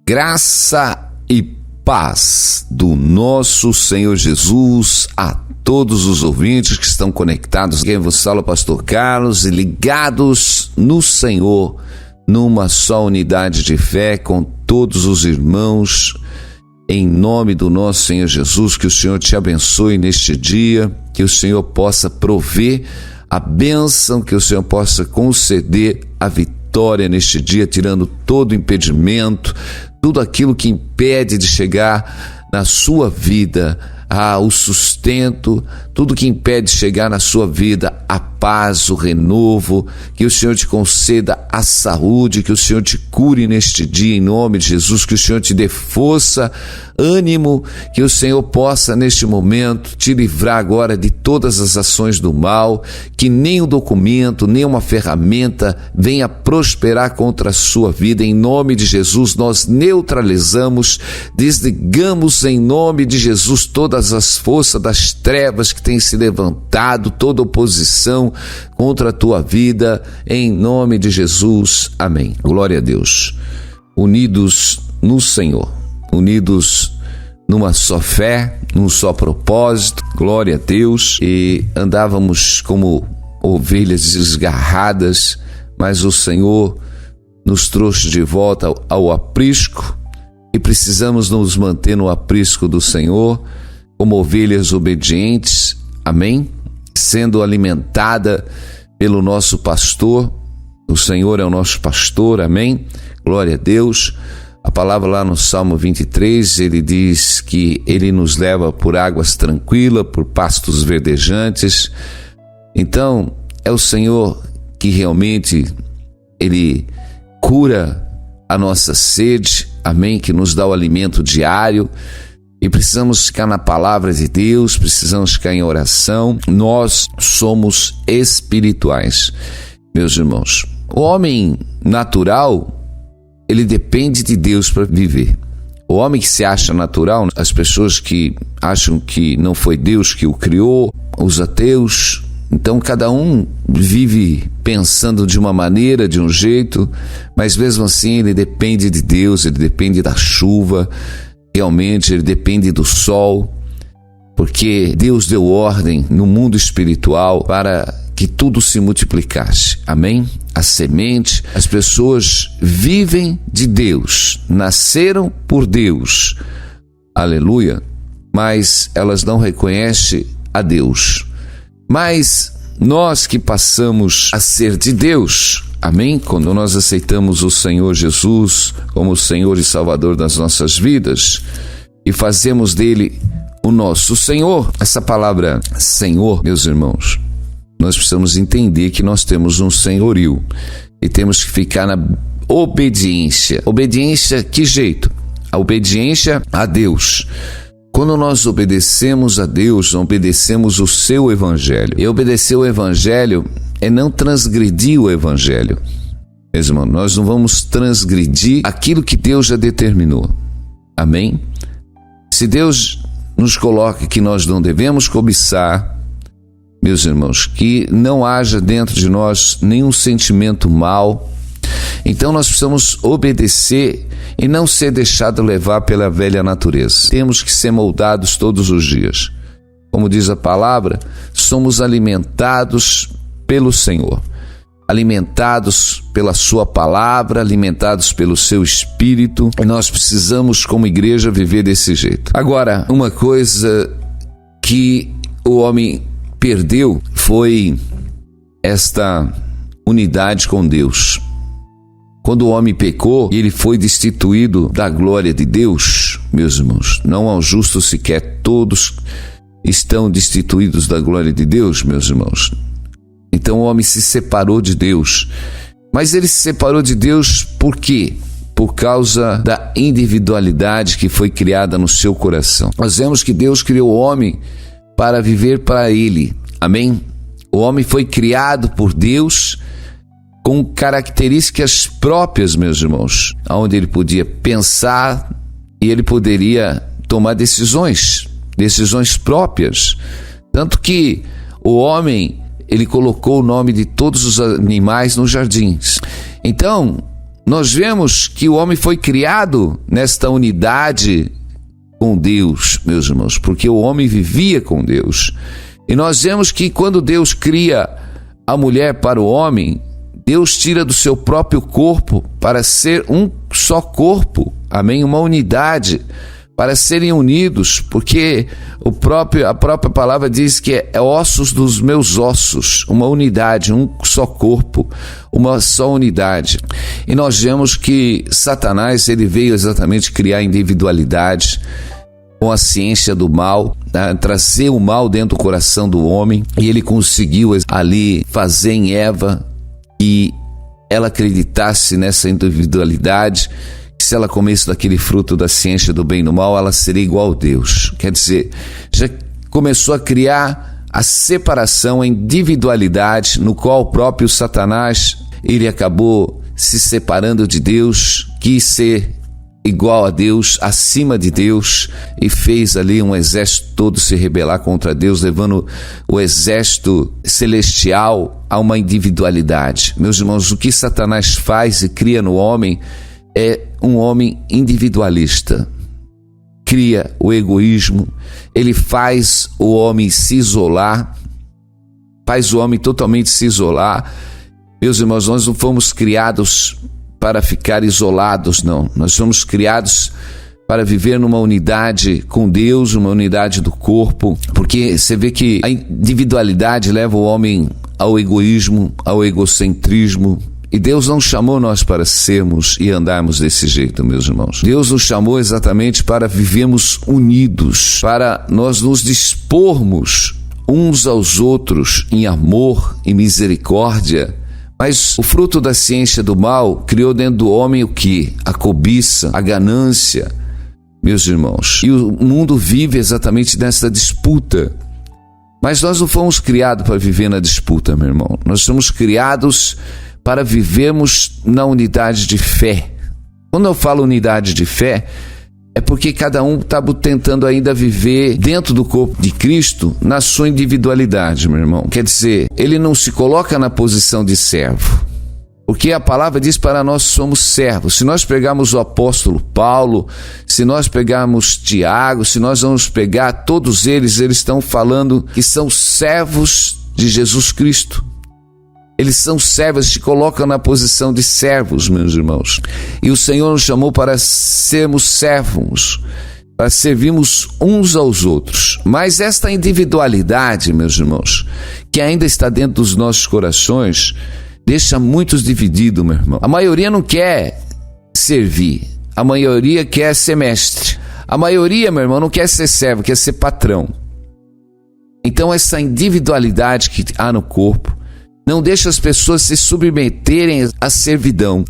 Graça e paz do nosso Senhor Jesus a todos os ouvintes que estão conectados. Quem vos fala, Pastor Carlos, e ligados no Senhor, numa só unidade de fé com todos os irmãos, em nome do nosso Senhor Jesus. Que o Senhor te abençoe neste dia, que o Senhor possa prover a bênção, que o Senhor possa conceder a vitória neste dia, tirando todo impedimento, tudo aquilo que impede de chegar na sua vida o sustento, tudo que impede de chegar na sua vida a paz, o renovo, que o Senhor te conceda a saúde, que o Senhor te cure neste dia em nome de Jesus, que o Senhor te dê força, ânimo, que o Senhor possa neste momento te livrar agora de todas as ações do mal, que nem um documento, nem uma ferramenta venha prosperar contra a sua vida. Em nome de Jesus nós neutralizamos, desligamos em nome de Jesus todas as forças das trevas que têm se levantado, toda oposição contra a tua vida, em nome de Jesus, amém. Glória a Deus. Unidos no Senhor, unidos numa só fé, num só propósito, glória a Deus, e andávamos como ovelhas desgarradas, mas o Senhor nos trouxe de volta ao aprisco, e precisamos nos manter no aprisco do Senhor, como ovelhas obedientes, amém? Sendo alimentada pelo nosso pastor, o Senhor é o nosso pastor, amém? Glória a Deus. A palavra lá no Salmo 23, ele diz que ele nos leva por águas tranquilas, por pastos verdejantes. Então, é o Senhor que realmente, ele cura a nossa sede, amém? Que nos dá o alimento diário. E precisamos ficar na palavra de Deus, precisamos ficar em oração. Nós somos espirituais, meus irmãos. O homem natural, ele depende de Deus para viver. O homem que se acha natural, as pessoas que acham que não foi Deus que o criou, os ateus, então cada um vive pensando de uma maneira, de um jeito, mas mesmo assim ele depende de Deus, ele depende da chuva, realmente ele depende do sol, porque Deus deu ordem no mundo espiritual para que tudo se multiplicasse, amém? A semente, as pessoas vivem de Deus, nasceram por Deus, aleluia, mas elas não reconhecem a Deus. Mas nós que passamos a ser de Deus, amém? Quando nós aceitamos o Senhor Jesus como o Senhor e Salvador das nossas vidas e fazemos dele o nosso Senhor, essa palavra Senhor, meus irmãos, nós precisamos entender que nós temos um senhorio e temos que ficar na obediência. Obediência, que jeito? A obediência a Deus. Quando nós obedecemos a Deus, obedecemos o seu evangelho. E obedecer o evangelho é não transgredir o evangelho. Meus irmãos, nós não vamos transgredir aquilo que Deus já determinou. Amém? Se Deus nos coloca que nós não devemos cobiçar, meus irmãos, que não haja dentro de nós nenhum sentimento mau, então nós precisamos obedecer e não ser deixado levar pela velha natureza. Temos que ser moldados todos os dias. Como diz a palavra, somos alimentados pelo Senhor, alimentados pela sua palavra, alimentados pelo seu Espírito, e nós precisamos como igreja viver desse jeito. Agora, uma coisa que o homem perdeu foi esta unidade com Deus. Quando o homem pecou e ele foi destituído da glória de Deus, meus irmãos, não há um justo sequer, todos estão destituídos da glória de Deus, meus irmãos. Então o homem se separou de Deus. Mas ele se separou de Deus por quê? Por causa da individualidade que foi criada no seu coração. Nós vemos que Deus criou o homem para viver para ele. Amém? O homem foi criado por Deus com características próprias, meus irmãos, onde ele podia pensar e ele poderia tomar decisões próprias. Tanto que o homem, ele colocou o nome de todos os animais nos jardins. Então, nós vemos que o homem foi criado nesta unidade com Deus, meus irmãos, porque o homem vivia com Deus. E nós vemos que quando Deus cria a mulher para o homem, Deus tira do seu próprio corpo para ser um só corpo, amém? Uma unidade, para serem unidos, porque a própria palavra diz que é ossos dos meus ossos, uma unidade, um só corpo, uma só unidade. E nós vemos que Satanás, ele veio exatamente criar individualidade com a ciência do mal, trazer o mal dentro do coração do homem, e ele conseguiu ali fazer em Eva que ela acreditasse nessa individualidade, que se ela comesse daquele fruto da ciência do bem e do mal, ela seria igual a Deus. Quer dizer, já começou a criar a separação, a individualidade, no qual o próprio Satanás, ele acabou se separando de Deus, quis ser igual a Deus, acima de Deus, e fez ali um exército todo se rebelar contra Deus, levando o exército celestial a uma individualidade. Meus irmãos, o que Satanás faz e cria no homem é um homem individualista. Cria o egoísmo, ele faz o homem se isolar, faz o homem totalmente se isolar. Meus irmãos, nós não fomos criados para ficar isolados, não. Nós somos criados para viver numa unidade com Deus, uma unidade do corpo, porque você vê que a individualidade leva o homem ao egoísmo, ao egocentrismo, e Deus não chamou nós para sermos e andarmos desse jeito, meus irmãos. Deus nos chamou exatamente para vivermos unidos, para nós nos dispormos uns aos outros em amor e misericórdia. Mas o fruto da ciência do mal criou dentro do homem o quê? A cobiça, a ganância, meus irmãos. E o mundo vive exatamente nessa disputa. Mas nós não fomos criados para viver na disputa, meu irmão. Nós somos criados para vivermos na unidade de fé. Quando eu falo unidade de fé, é porque cada um está tentando ainda viver dentro do corpo de Cristo na sua individualidade, meu irmão. Quer dizer, ele não se coloca na posição de servo, porque a palavra diz para nós somos servos. Se nós pegarmos o apóstolo Paulo, se nós pegarmos Tiago, se nós vamos pegar todos eles estão falando que são servos de Jesus Cristo. Eles são servos, se colocam na posição de servos, meus irmãos. E o Senhor nos chamou para sermos servos, para servirmos uns aos outros. Mas esta individualidade, meus irmãos, que ainda está dentro dos nossos corações, deixa muitos divididos, meu irmão. A maioria não quer servir, a maioria quer ser mestre. A maioria, meu irmão, não quer ser servo, quer ser patrão. Então essa individualidade que há no corpo não deixa as pessoas se submeterem à servidão.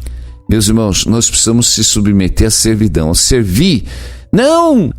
Meus irmãos, nós precisamos se submeter à servidão, a servir, não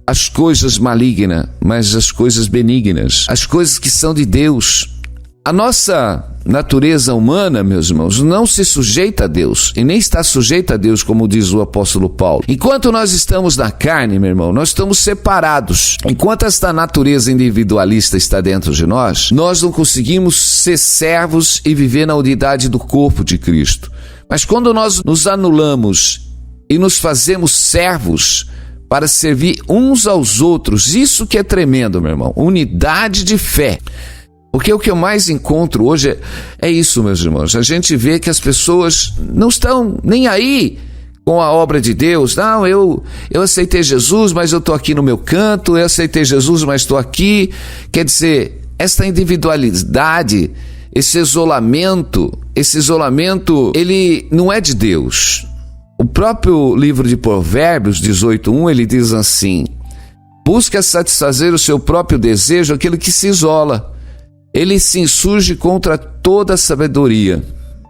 as coisas malignas, mas as coisas benignas, as coisas que são de Deus. A nossa natureza humana, meus irmãos, não se sujeita a Deus, e nem está sujeita a Deus, como diz o apóstolo Paulo. Enquanto nós estamos na carne, meu irmão, nós estamos separados. Enquanto esta natureza individualista está dentro de nós, nós não conseguimos ser servos e viver na unidade do corpo de Cristo. Mas quando nós nos anulamos e nos fazemos servos para servir uns aos outros, isso que é tremendo, meu irmão, unidade de fé. Porque o que eu mais encontro hoje é isso, meus irmãos. A gente vê que as pessoas não estão nem aí com a obra de Deus. Não, eu aceitei Jesus, mas eu estou aqui no meu canto. Eu aceitei Jesus, mas estou aqui. Quer dizer, essa individualidade, esse isolamento, ele não é de Deus. O próprio livro de Provérbios 18:1, ele diz assim: busca satisfazer o seu próprio desejo aquele que se isola. Ele se insurge contra toda a sabedoria.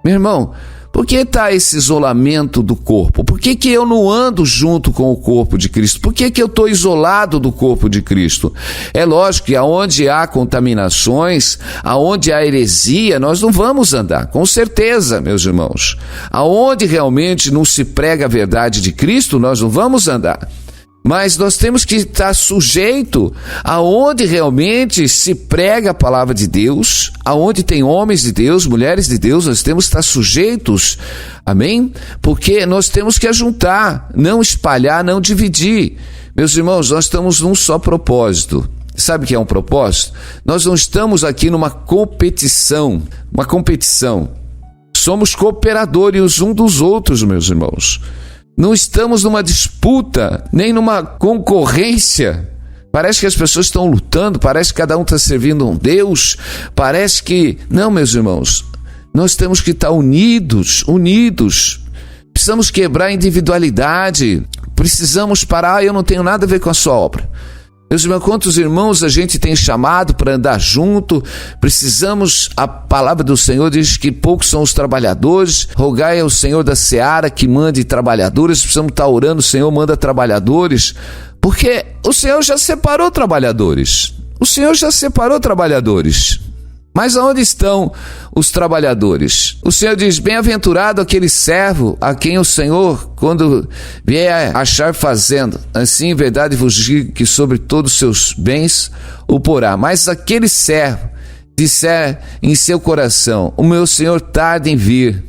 Meu irmão, por que está esse isolamento do corpo? Por que eu não ando junto com o corpo de Cristo? Por que eu estou isolado do corpo de Cristo? É lógico que aonde há contaminações, aonde há heresia, nós não vamos andar, com certeza, meus irmãos. Aonde realmente não se prega a verdade de Cristo, nós não vamos andar. Mas nós temos que estar sujeito aonde realmente se prega a palavra de Deus, aonde tem homens de Deus, mulheres de Deus, nós temos que estar sujeitos, amém? Porque nós temos que ajuntar, não espalhar, não dividir. Meus irmãos, nós estamos num só propósito. Sabe o que é um propósito? Nós não estamos aqui numa competição, Somos cooperadores uns dos outros, meus irmãos. Não estamos numa disputa, nem numa concorrência. Parece que as pessoas estão lutando, parece que cada um está servindo um Deus, parece que... Não, meus irmãos, nós temos que estar unidos. Precisamos quebrar a individualidade, precisamos parar, eu não tenho nada a ver com a sua obra. Meus irmãos, quantos irmãos a gente tem chamado para andar junto? Precisamos, a palavra do Senhor diz que poucos são os trabalhadores, rogai ao Senhor da seara que mande trabalhadores. Precisamos estar orando, o Senhor manda trabalhadores, porque o Senhor já separou trabalhadores. Mas aonde estão os trabalhadores? O Senhor diz, bem-aventurado aquele servo a quem o Senhor, quando vier achar fazendo, assim em verdade vos digo que sobre todos os seus bens o porá. Mas aquele servo disser em seu coração, o meu Senhor tarda em vir,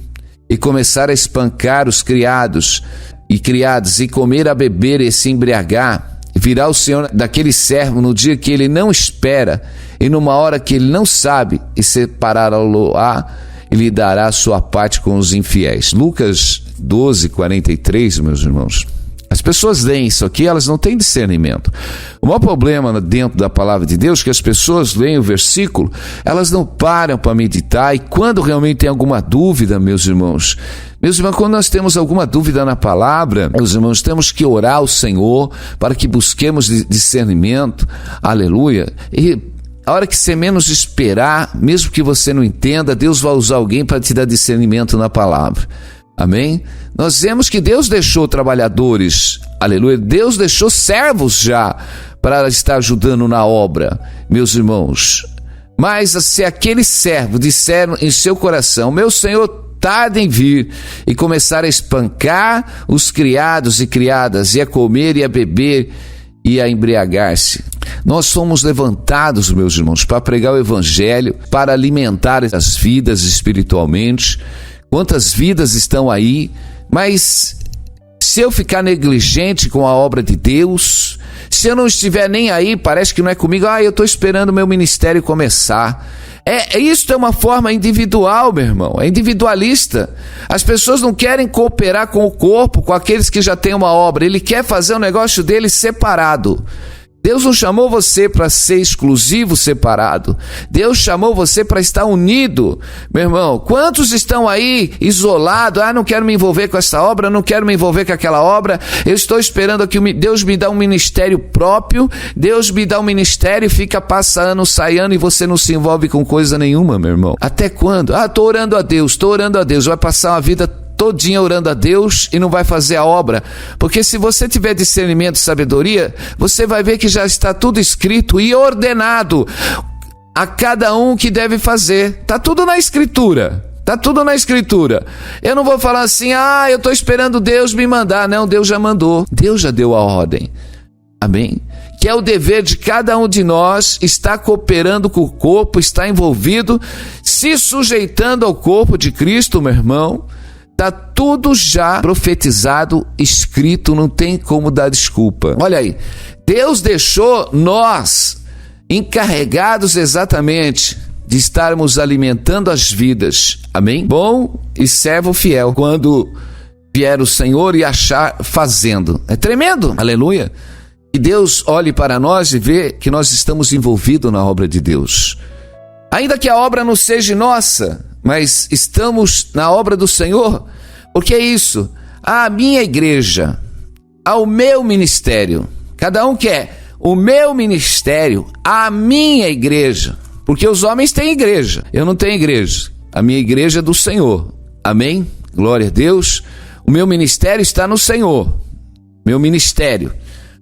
e começar a espancar os criados e comer a beber e se embriagar, virá o Senhor daquele servo no dia que ele não espera e numa hora que ele não sabe, e separá-lo-á e lhe dará a sua parte com os infiéis. Lucas 12:43, meus irmãos. As pessoas leem isso aqui, elas não têm discernimento. O maior problema dentro da palavra de Deus é que as pessoas leem o versículo, elas não param para meditar, e quando realmente tem alguma dúvida, meus irmãos, quando nós temos alguma dúvida na palavra, meus irmãos, temos que orar ao Senhor para que busquemos discernimento, aleluia, e a hora que você menos esperar, mesmo que você não entenda, Deus vai usar alguém para te dar discernimento na palavra. Amém? Nós vemos que Deus deixou trabalhadores, aleluia, Deus deixou servos já para estar ajudando na obra, meus irmãos. Mas se aquele servo disser em seu coração, meu Senhor tarda em vir, e começar a espancar os criados e criadas, e a comer e a beber e a embriagar-se. Nós somos levantados, meus irmãos, para pregar o evangelho, para alimentar as vidas espiritualmente. Quantas vidas estão aí, mas se eu ficar negligente com a obra de Deus, se eu não estiver nem aí, parece que não é comigo, eu estou esperando o meu ministério começar. Isso é uma forma individual, meu irmão, é individualista. As pessoas não querem cooperar com o corpo, com aqueles que já têm uma obra, ele quer fazer o negócio dele separado. Deus não chamou você para ser exclusivo, separado. Deus chamou você para estar unido. Meu irmão, quantos estão aí isolados? Não quero me envolver com essa obra, não quero me envolver com aquela obra. Eu estou esperando que Deus me dá um ministério próprio. Deus me dá um ministério e fica passando, saindo, e você não se envolve com coisa nenhuma, meu irmão. Até quando? Estou orando a Deus. Vai passar uma vida todinha orando a Deus e não vai fazer a obra, porque se você tiver discernimento e sabedoria, você vai ver que já está tudo escrito e ordenado a cada um que deve fazer. Está tudo na escritura. Eu não vou falar assim, eu estou esperando Deus me mandar. Não, Deus já mandou, Deus já deu a ordem. Amém? Que é o dever de cada um de nós estar cooperando com o corpo, estar envolvido, se sujeitando ao corpo de Cristo, meu irmão. Está tudo já profetizado, escrito, não tem como dar desculpa. Olha aí, Deus deixou nós encarregados exatamente de estarmos alimentando as vidas. Amém? Bom e servo fiel, quando vier o Senhor e achar fazendo. É tremendo, aleluia. Que Deus olhe para nós e vê que nós estamos envolvidos na obra de Deus. Ainda que a obra não seja nossa, mas estamos na obra do Senhor, porque é isso, a minha igreja, ao meu ministério, cada um quer o meu ministério, a minha igreja, porque os homens têm igreja, eu não tenho igreja, a minha igreja é do Senhor, amém? Glória a Deus. O meu ministério está no Senhor, meu ministério,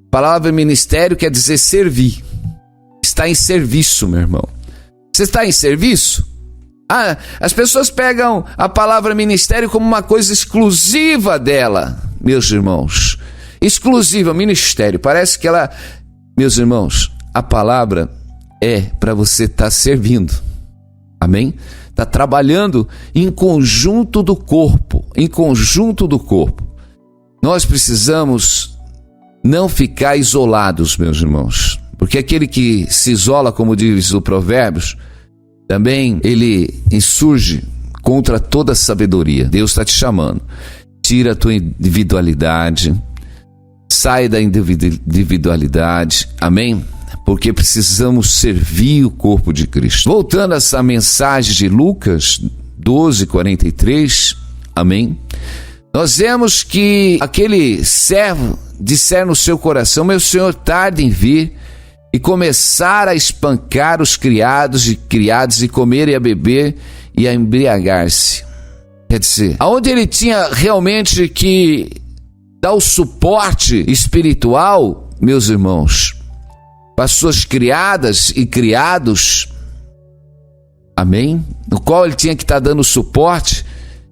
a palavra ministério quer dizer servir, está em serviço, meu irmão. Você está em serviço? As pessoas pegam a palavra ministério como uma coisa exclusiva dela, meus irmãos. exclusiva, ministério. Parece que ela, meus irmãos, a palavra é para você estar servindo. Amém? Está trabalhando em conjunto do corpo, Nós precisamos não ficar isolados, meus irmãos, porque aquele que se isola, como diz o Provérbios, também ele insurge contra toda a sabedoria. Deus está te chamando. Tira a tua individualidade, sai da individualidade, amém? Porque precisamos servir o corpo de Cristo. Voltando a essa mensagem de Lucas 12:43, amém? Nós vemos que aquele servo disser no seu coração: meu senhor tarda em vir, e começar a espancar os criados e comer e a beber e a embriagar-se. Quer dizer, aonde ele tinha realmente que dar o suporte espiritual, meus irmãos, para as suas criadas e criados, amém? No qual ele tinha que estar dando suporte,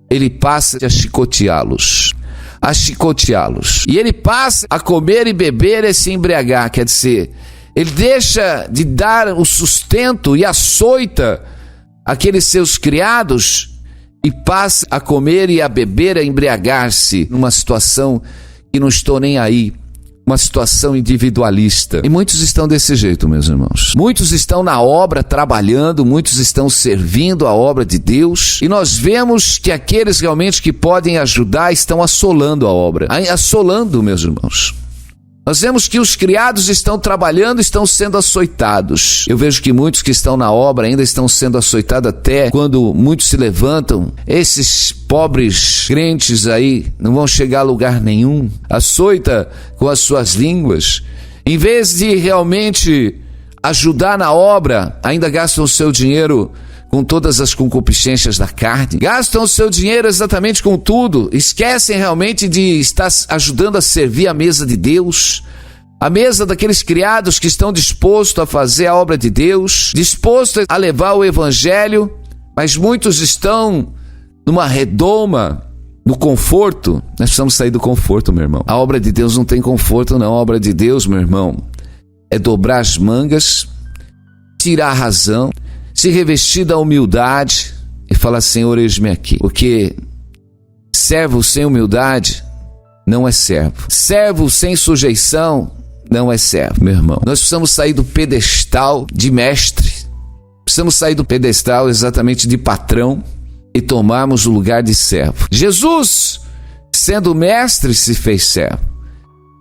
ele passa a chicoteá-los. E ele passa a comer e beber e se embriagar, quer dizer, ele deixa de dar o sustento e açoita aqueles seus criados e passa a comer e a beber, a embriagar-se, numa situação que não estou nem aí, uma situação individualista. E muitos estão desse jeito, meus irmãos. Muitos estão na obra trabalhando, muitos estão servindo a obra de Deus, e nós vemos que aqueles realmente que podem ajudar estão assolando a obra. Assolando, meus irmãos. Nós vemos que os criados estão trabalhando, estão sendo açoitados. Eu vejo que muitos que estão na obra ainda estão sendo açoitados, até quando muitos se levantam. Esses pobres crentes aí não vão chegar a lugar nenhum. Açoita com as suas línguas. Em vez de realmente ajudar na obra, ainda gastam o seu dinheiro com todas as concupiscências da carne. Gastam o seu dinheiro exatamente com tudo. Esquecem realmente de estar ajudando a servir a mesa de Deus. A mesa daqueles criados que estão dispostos a fazer a obra de Deus, dispostos a levar o evangelho, mas muitos estão numa redoma, no conforto. Nós precisamos sair do conforto, meu irmão. A obra de Deus não tem conforto, não. A obra de Deus, meu irmão, é dobrar as mangas, tirar a razão, se revestir da humildade e falar: Senhor, eis-me aqui. Porque servo sem humildade não é servo. Servo sem sujeição não é servo, meu irmão. Nós precisamos sair do pedestal de mestre. Precisamos sair do pedestal exatamente de patrão e tomarmos o lugar de servo. Jesus, sendo mestre, se fez servo.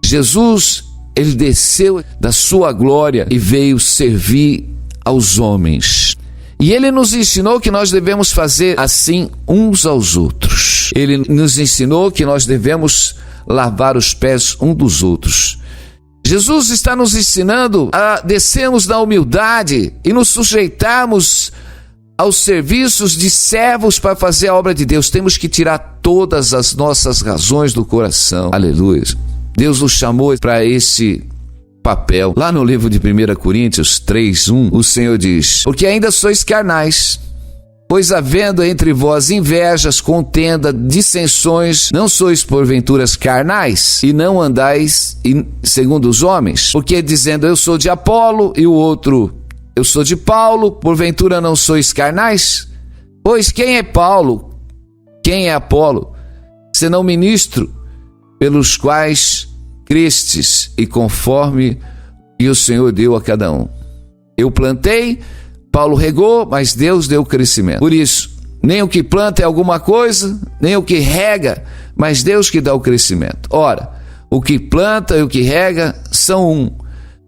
Jesus, ele desceu da sua glória e veio servir aos homens. E ele nos ensinou que nós devemos fazer assim uns aos outros. Ele nos ensinou que nós devemos lavar os pés uns dos outros. Jesus está nos ensinando a descermos da humildade e nos sujeitarmos aos serviços de servos para fazer a obra de Deus. Temos que tirar todas as nossas razões do coração. Aleluia. Deus nos chamou para esse papel. Lá no livro de 1 Coríntios 3:1, o Senhor diz: porque ainda sois carnais, pois havendo entre vós invejas, contenda, dissensões, não sois porventuras carnais, e não andais segundo os homens? Porque dizendo: eu sou de Apolo, e o outro: eu sou de Paulo, porventura não sois carnais? Pois quem é Paulo? Quem é Apolo? Senão ministro pelos quais crestes, e conforme que o Senhor deu a cada um. Eu plantei, Paulo regou, mas Deus deu o crescimento. Por isso, nem o que planta é alguma coisa, nem o que rega, mas Deus que dá o crescimento. Ora, o que planta e o que rega são um,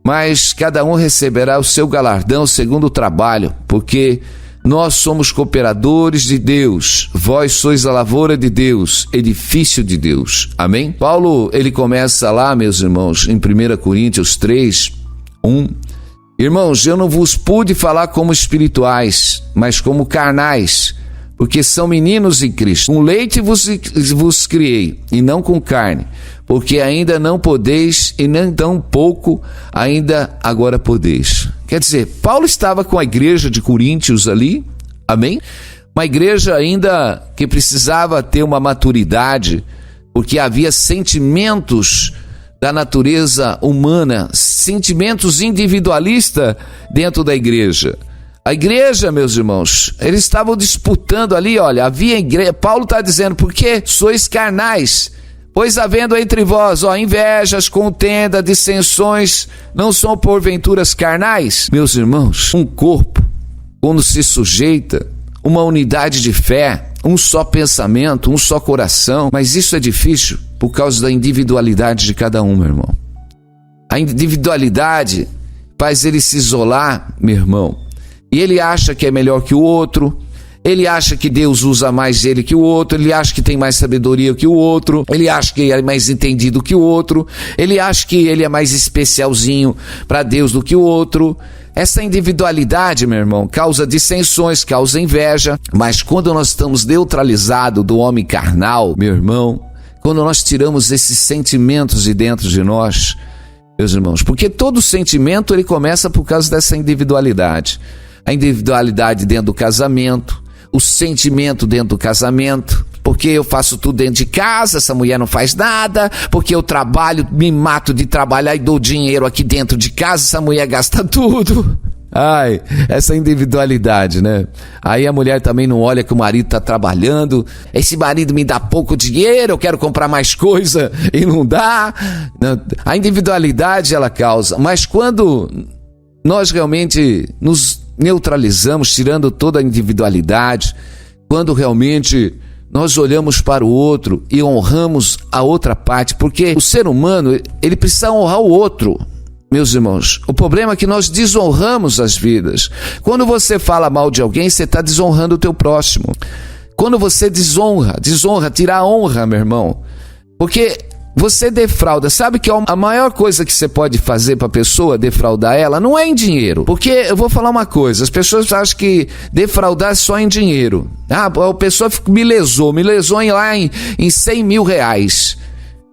mas cada um receberá o seu galardão segundo o trabalho, porque nós somos cooperadores de Deus, vós sois a lavoura de Deus, edifício de Deus. Amém? Paulo, ele começa lá, meus irmãos, em 1 Coríntios 3:1. Irmãos, eu não vos pude falar como espirituais, mas como carnais, porque são meninos em Cristo. Com leite vos criei, e não com carne, porque ainda não podeis, e nem tão pouco ainda agora podeis. Quer dizer, Paulo estava com a igreja de Coríntios ali, amém? Uma igreja ainda que precisava ter uma maturidade, porque havia sentimentos da natureza humana, sentimentos individualistas dentro da igreja. A igreja, meus irmãos, eles estavam disputando ali, olha, havia igreja, Paulo está dizendo, porque sois carnais, pois havendo entre vós, invejas, contenda, dissensões, não são porventuras carnais? Meus irmãos, um corpo, quando se sujeita, uma unidade de fé, um só pensamento, um só coração, mas isso é difícil por causa da individualidade de cada um, meu irmão. A individualidade faz ele se isolar, meu irmão, e ele acha que é melhor que o outro, ele acha que Deus usa mais ele que o outro, ele acha que tem mais sabedoria que o outro, ele acha que é mais entendido que o outro, ele acha que ele é mais especialzinho para Deus do que o outro. Essa individualidade, meu irmão, causa dissensões, causa inveja, mas quando nós estamos neutralizados do homem carnal, meu irmão, quando nós tiramos esses sentimentos de dentro de nós, meus irmãos, porque todo sentimento ele começa por causa dessa individualidade. A individualidade dentro do casamento, o sentimento dentro do casamento, porque eu faço tudo dentro de casa, essa mulher não faz nada, porque eu trabalho, me mato de trabalhar e dou dinheiro aqui dentro de casa, essa mulher gasta tudo. Ai, essa individualidade, né? Aí a mulher também não olha que o marido está trabalhando, esse marido me dá pouco dinheiro, eu quero comprar mais coisa e não dá. A individualidade ela causa, mas quando nós realmente nos neutralizamos, tirando toda a individualidade, quando realmente nós olhamos para o outro e honramos a outra parte, porque o ser humano, ele precisa honrar o outro, meus irmãos. O problema é que nós desonramos as vidas. Quando você fala mal de alguém, você está desonrando o teu próximo. Quando você desonra, tirar a honra, meu irmão, porque você defrauda. Sabe que a maior coisa que você pode fazer para a pessoa, defraudar ela, não é em dinheiro. Porque eu vou falar uma coisa, as pessoas acham que defraudar é só em dinheiro. A pessoa me lesou em 100 mil reais.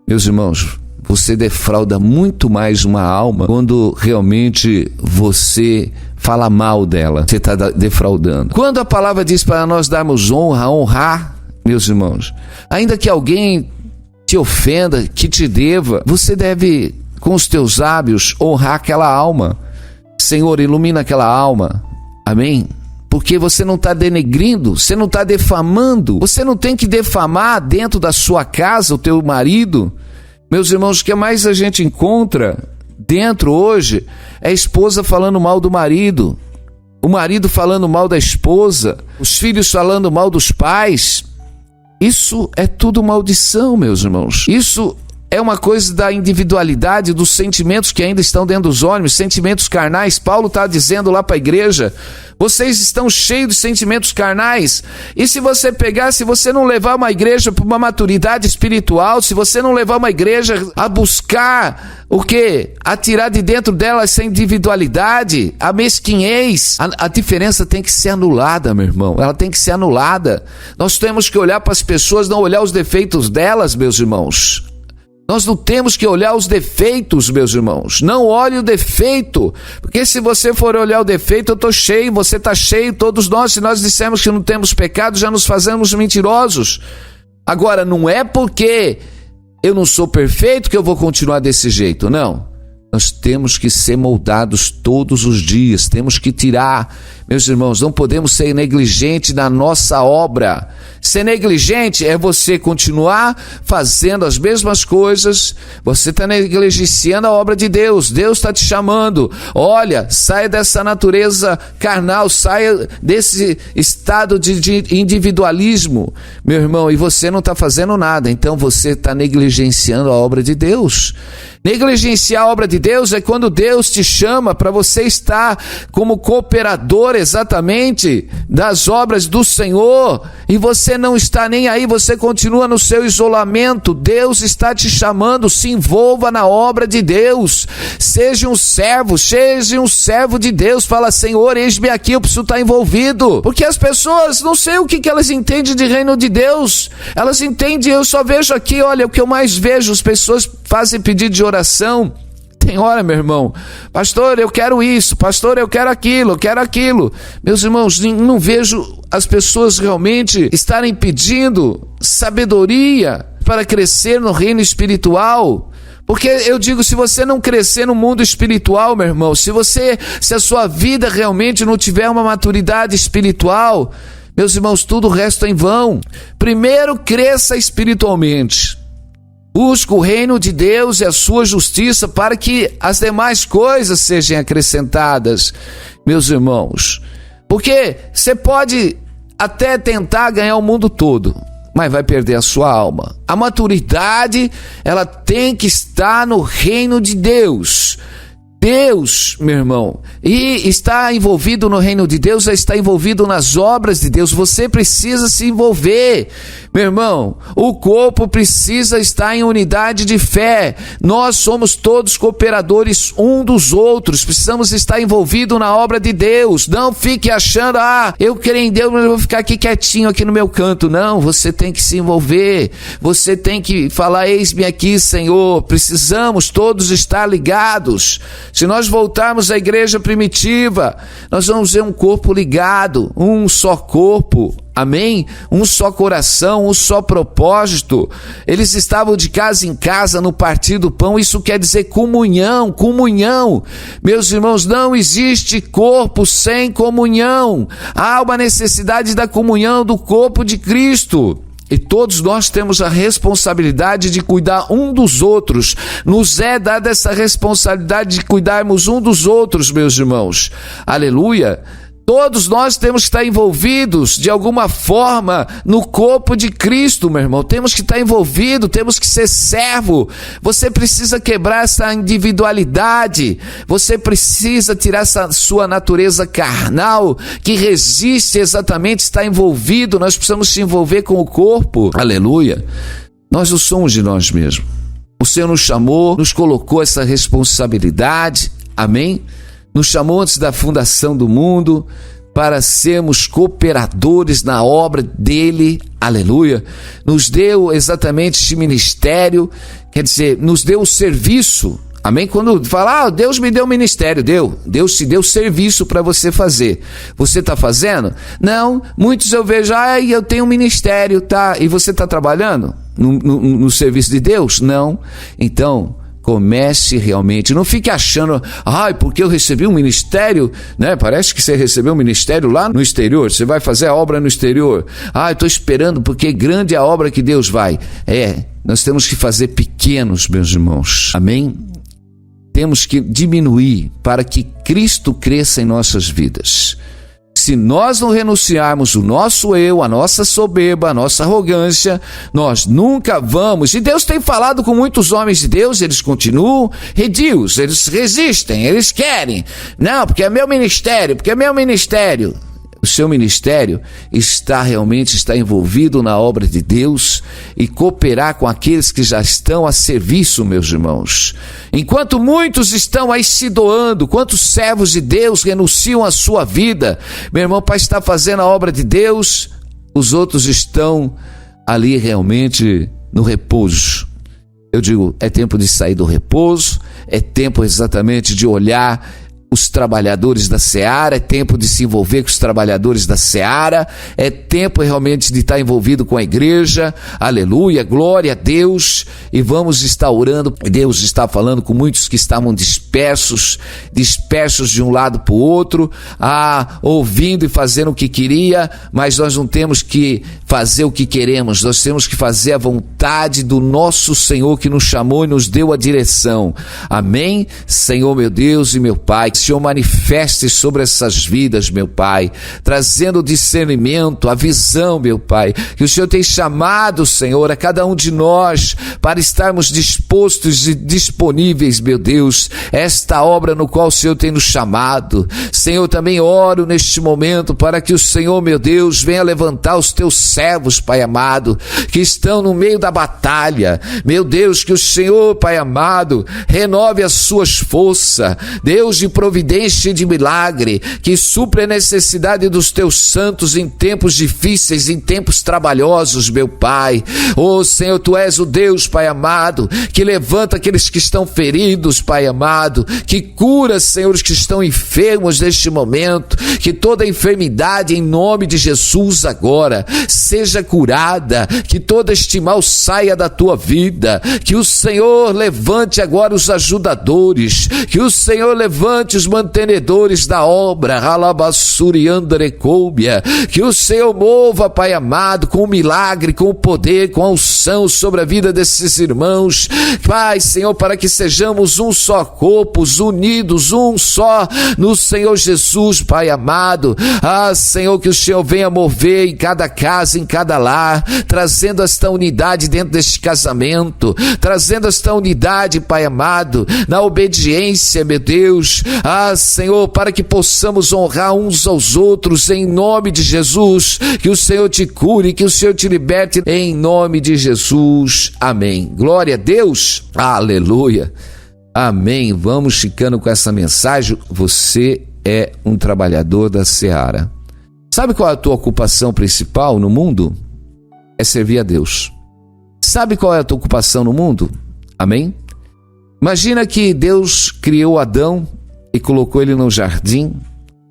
Meus irmãos, você defrauda muito mais uma alma quando realmente você fala mal dela. Você está defraudando. Quando a palavra diz para nós darmos honrar, meus irmãos, ainda que alguém te ofenda, que te deva, você deve, com os teus lábios, honrar aquela alma. Senhor, ilumina aquela alma. Amém? Porque você não está denegrindo, você não está defamando, você não tem que defamar dentro da sua casa o teu marido. Meus irmãos, o que mais a gente encontra dentro hoje é a esposa falando mal do marido, o marido falando mal da esposa, os filhos falando mal dos pais. Isso é tudo maldição, meus irmãos. Isso é uma coisa da individualidade, dos sentimentos que ainda estão dentro dos homens, sentimentos carnais. Paulo está dizendo lá para a igreja, vocês estão cheios de sentimentos carnais. E se você pegar, se você não levar uma igreja para uma maturidade espiritual, se você não levar uma igreja a buscar o quê? A tirar de dentro dela essa individualidade, a mesquinhez, a diferença tem que ser anulada, meu irmão. Ela tem que ser anulada. Nós temos que olhar para as pessoas, não olhar os defeitos delas, meus irmãos. Nós não temos que olhar os defeitos, meus irmãos. Não olhe o defeito, porque se você for olhar o defeito, eu estou cheio, você está cheio, todos nós, se nós dissermos que não temos pecado, já nos fazemos mentirosos. Agora, não é porque eu não sou perfeito que eu vou continuar desse jeito, não. Nós temos que ser moldados todos os dias, temos que tirar, meus irmãos, não podemos ser negligentes na nossa obra. Ser negligente é você continuar fazendo as mesmas coisas, você está negligenciando a obra de Deus. Deus está te chamando, olha, saia dessa natureza carnal, saia desse estado de individualismo, meu irmão, e você não está fazendo nada, então você está negligenciando a obra de Deus. Negligenciar a obra de Deus é quando Deus te chama para você estar como cooperador exatamente das obras do Senhor e você não está nem aí, você continua no seu isolamento. Deus está te chamando, se envolva na obra de Deus, seja um servo de Deus. Fala, Senhor, eis-me aqui, eu preciso estar envolvido, porque as pessoas, não sei o que elas entendem de reino de Deus, elas entendem, eu só vejo aqui, olha, o que eu mais vejo, as pessoas fazem pedido de oração. Tem hora, meu irmão, pastor, eu quero isso, pastor, eu quero aquilo. Meus irmãos, não vejo as pessoas realmente estarem pedindo sabedoria para crescer no reino espiritual, Porque eu digo, se você não crescer no mundo espiritual, meu irmão, se a sua vida realmente não tiver uma maturidade espiritual, meus irmãos, tudo o resto é em vão. Primeiro, cresça espiritualmente. Busque o reino de Deus e a sua justiça para que as demais coisas sejam acrescentadas, meus irmãos. Porque você pode até tentar ganhar o mundo todo, mas vai perder a sua alma. A maturidade, ela tem que estar no reino de Deus. Deus, meu irmão, e está envolvido no reino de Deus, está envolvido nas obras de Deus. Você precisa se envolver, meu irmão. O corpo precisa estar em unidade de fé. Nós somos todos cooperadores um dos outros. Precisamos estar envolvidos na obra de Deus. Não fique achando, eu creio em Deus, mas eu vou ficar aqui quietinho aqui no meu canto. Não, você tem que se envolver. Você tem que falar, eis-me aqui, Senhor. Precisamos todos estar ligados. Se nós voltarmos à igreja primitiva, nós vamos ver um corpo ligado, um só corpo, amém? Um só coração, um só propósito. Eles estavam de casa em casa no partir do pão, isso quer dizer comunhão. Meus irmãos, não existe corpo sem comunhão. Há uma necessidade da comunhão do corpo de Cristo. E todos nós temos a responsabilidade de cuidar um dos outros. Nos é dada essa responsabilidade de cuidarmos um dos outros, meus irmãos. Aleluia! Todos nós temos que estar envolvidos de alguma forma no corpo de Cristo, meu irmão. Temos que estar envolvidos, temos que ser servo. Você precisa quebrar essa individualidade. Você precisa tirar essa sua natureza carnal que resiste exatamente estar envolvido. Nós precisamos se envolver com o corpo. Aleluia. Nós não somos de nós mesmos. O Senhor nos chamou, nos colocou essa responsabilidade. Amém? Nos chamou antes da fundação do mundo para sermos cooperadores na obra dele, aleluia. Nos deu exatamente este ministério, quer dizer, nos deu o serviço, amém? Quando fala, Deus me deu ministério, Deus te deu serviço para você fazer. Você está fazendo? Não, muitos eu vejo, eu tenho um ministério, tá? E você está trabalhando no serviço de Deus? Não. Então, comece realmente, não fique achando, porque eu recebi um ministério, né? Parece que você recebeu um ministério lá no exterior, você vai fazer a obra no exterior. Eu estou esperando porque grande é a obra que Deus vai. Nós temos que fazer pequenos, meus irmãos, amém? Temos que diminuir para que Cristo cresça em nossas vidas. Se nós não renunciarmos o nosso eu, a nossa soberba, a nossa arrogância, nós nunca vamos. E Deus tem falado com muitos homens de Deus, eles continuam redios, eles resistem, eles querem. Não, porque é meu ministério, O seu ministério está envolvido na obra de Deus e cooperar com aqueles que já estão a serviço, meus irmãos. Enquanto muitos estão aí se doando, quantos servos de Deus renunciam à sua vida, meu irmão, para estar fazendo a obra de Deus, os outros estão ali realmente no repouso. Eu digo, é tempo de sair do repouso, é tempo exatamente de olhar os trabalhadores da seara, é tempo de se envolver com os trabalhadores da seara, é tempo realmente de estar envolvido com a igreja, aleluia, glória a Deus, e vamos estar orando. Deus está falando com muitos que estavam dispersos de um lado para o outro, ouvindo e fazendo o que queria, mas nós não temos que fazer o que queremos, nós temos que fazer a vontade do nosso Senhor que nos chamou e nos deu a direção, amém? Senhor meu Deus e meu Pai, que o Senhor manifeste sobre essas vidas, meu Pai, trazendo o discernimento, a visão, meu Pai, que o Senhor tem chamado, Senhor, a cada um de nós para estarmos dispostos e disponíveis, meu Deus, esta obra no qual o Senhor tem nos chamado. Senhor, também oro neste momento para que o Senhor, meu Deus, venha levantar os teus servos, Pai amado, que estão no meio da batalha. Meu Deus, que o Senhor, Pai amado, renove as suas forças, Deus de providência e de milagre, que supre a necessidade dos teus santos em tempos difíceis, em tempos trabalhosos, meu Pai. Senhor, tu és o Deus, Pai amado, que levanta aqueles que estão feridos, Pai amado, que cura, Senhor, os que estão enfermos neste momento, que toda enfermidade em nome de Jesus agora seja curada, que todo este mal saia da tua vida, que o Senhor levante agora os ajudadores, que o Senhor levante os mantenedores da obra, que o Senhor mova, Pai amado, com o milagre, com o poder, com a unção sobre a vida desses irmãos, Pai, Senhor, para que sejamos um só corpo, unidos, um só no Senhor Jesus, Pai amado. Senhor, que o Senhor venha mover em cada casa, em cada lar, trazendo esta unidade dentro deste casamento, trazendo esta unidade, Pai amado, na obediência, meu Deus, Senhor, para que possamos honrar uns aos outros, em nome de Jesus. Que o Senhor te cure, que o Senhor te liberte, em nome de Jesus, amém. Glória a Deus, aleluia, amém. Vamos ficando com essa mensagem. Você é um trabalhador da seara. Sabe qual é a tua ocupação principal no mundo? É servir a Deus. Sabe qual é a tua ocupação no mundo? Amém? Imagina que Deus criou Adão e colocou ele no jardim.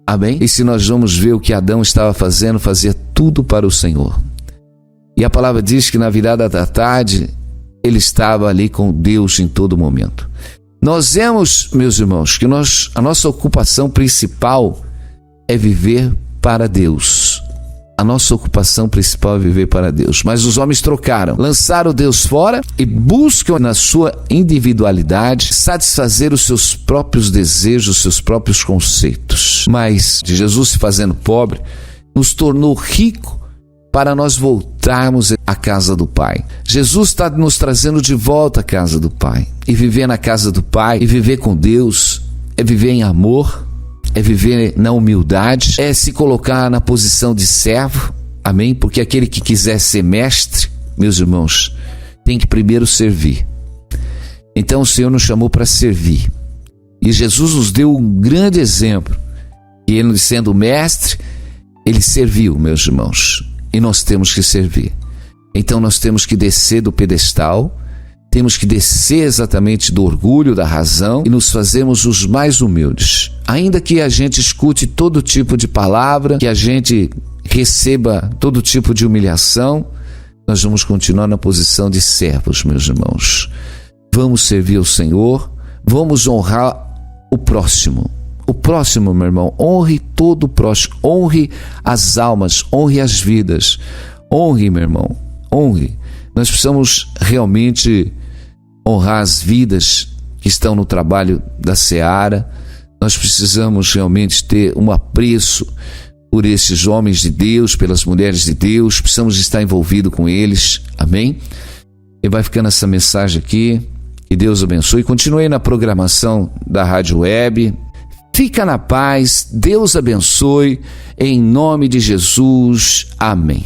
Amém? E se nós vamos ver o que Adão estava fazendo, fazia tudo para o Senhor. E a palavra diz que na virada da tarde, ele estava ali com Deus em todo momento. Nós vemos, meus irmãos, que a nossa ocupação principal é viver para Deus. A nossa ocupação principal é viver para Deus. Mas os homens trocaram, lançaram Deus fora e buscam na sua individualidade satisfazer os seus próprios desejos, os seus próprios conceitos. Mas de Jesus se fazendo pobre, nos tornou rico para nós voltarmos à casa do Pai. Jesus está nos trazendo de volta à casa do Pai. E viver na casa do Pai, e viver com Deus, é viver em amor, é viver na humildade, é se colocar na posição de servo, amém? Porque aquele que quiser ser mestre, meus irmãos, tem que primeiro servir. Então o Senhor nos chamou para servir. E Jesus nos deu um grande exemplo. E ele, sendo mestre, ele serviu, meus irmãos. E nós temos que servir. Então nós temos que descer do pedestal, temos que descer exatamente do orgulho, da razão, e nos fazermos os mais humildes. Ainda que a gente escute todo tipo de palavra, que a gente receba todo tipo de humilhação, nós vamos continuar na posição de servos, meus irmãos. Vamos servir ao Senhor, vamos honrar o próximo. O próximo, meu irmão, honre todo o próximo, honre as almas, honre as vidas, honre, meu irmão, honre. Nós precisamos realmente honrar as vidas que estão no trabalho da seara. Nós precisamos realmente ter um apreço por esses homens de Deus, pelas mulheres de Deus, precisamos estar envolvidos com eles, amém? E vai ficando essa mensagem aqui, que Deus abençoe. Continue na programação da Rádio Web. Fica na paz, Deus abençoe, em nome de Jesus, amém.